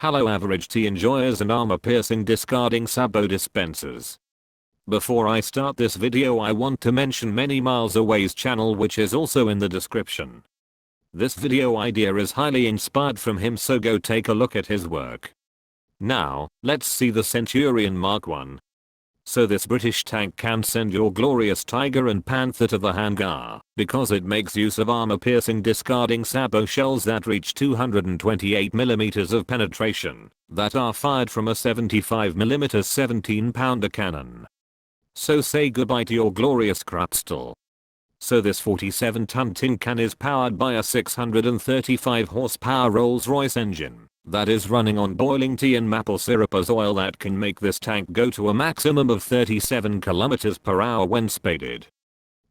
Hello average tea enjoyers and armor piercing discarding sabo dispensers. Before I start this video I want to mention Many Miles Away's channel, which is also in the description. This video idea is highly inspired from him, so go take a look at his work. Now, let's see the Centurion Mk1. So this British tank can send your glorious Tiger and Panther to the hangar, because it makes use of armor-piercing discarding sabot shells that reach 228mm of penetration, that are fired from a 75mm 17-pounder cannon. So say goodbye to your glorious crapstal. So this 47-ton tin can is powered by a 635 horsepower Rolls-Royce engine that is running on boiling tea and maple syrup as oil, that can make this tank go to a maximum of 37 km per hour when spaded.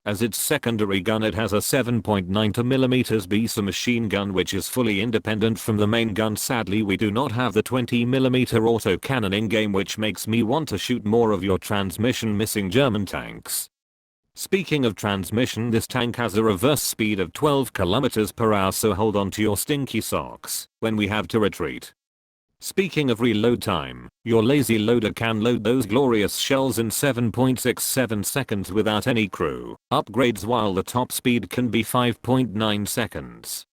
As its secondary gun, it has a 7.92mm Bisa machine gun, which is fully independent from the main gun. Sadly, we do not have the 20mm autocannon in game, which makes me want to shoot more of your transmission missing German tanks. Speaking of transmission, this tank has a reverse speed of 12 km per hour, so hold on to your stinky socks when we have to retreat. Speaking of reload time, your lazy loader can load those glorious shells in 7.67 seconds without any crew upgrades, while the top speed can be 5.9 seconds.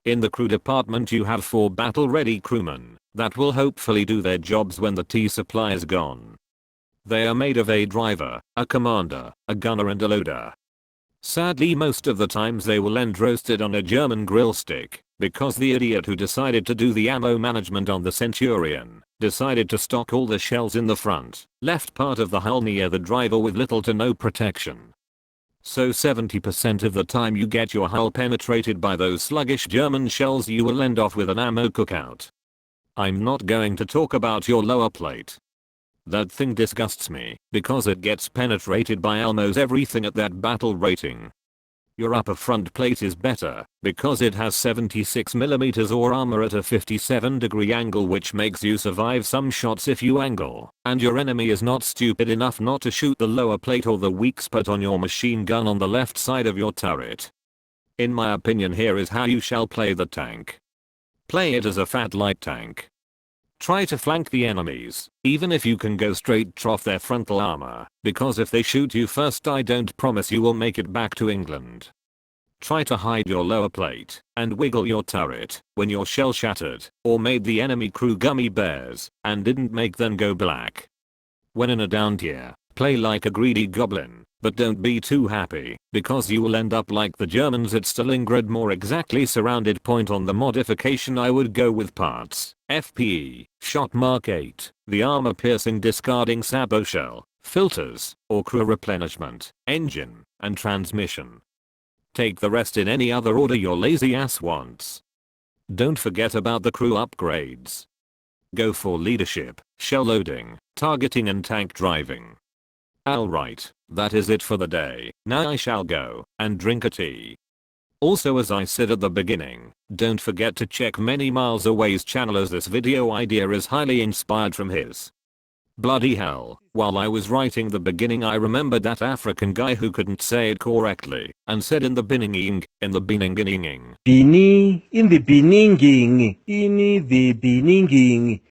In the crew department you have 4 battle-ready crewmen that will hopefully do their jobs when the tea supply is gone. They are made of a driver, a commander, a gunner and a loader. Sadly, most of the times they will end roasted on a German grill stick, because the idiot who decided to do the ammo management on the Centurion decided to stock all the shells in the front, left part of the hull near the driver with little to no protection. So 70% of the time you get your hull penetrated by those sluggish German shells, you will end off with an ammo cookout. I'm not going to talk about your lower plate. That thing disgusts me, because it gets penetrated by almost everything at that battle rating. Your upper front plate is better, because it has 76mm or armor at a 57-degree angle, which makes you survive some shots if you angle, and your enemy is not stupid enough not to shoot the lower plate or the weak spot on your machine gun on the left side of your turret. In my opinion, here is how you shall play the tank. Play it as a fat light tank. Try to flank the enemies, even if you can go straight trough their frontal armor, because if they shoot you first, I don't promise you will make it back to England. Try to hide your lower plate and wiggle your turret when your shell shattered or made the enemy crew gummy bears and didn't make them go black. When in a down tier, play like a greedy goblin, but don't be too happy, because you will end up like the Germans at Stalingrad, more exactly surrounded point. On the modification, I would go with parts, FPE, shot Mark 8, the armor piercing discarding sabot shell, filters, or crew replenishment, engine, and transmission. Take the rest in any other order your lazy ass wants. Don't forget about the crew upgrades. Go for leadership, shell loading, targeting and tank driving. Alright, that is it for the day. Now I shall go and drink a tea. Also, as I said at the beginning, don't forget to check Many Miles Away's channel, as this video idea is highly inspired from his. Bloody hell, while I was writing the beginning I remembered that African guy who couldn't say it correctly and said in the beginning, in the beginning. Bini in the beginning, in the beginning.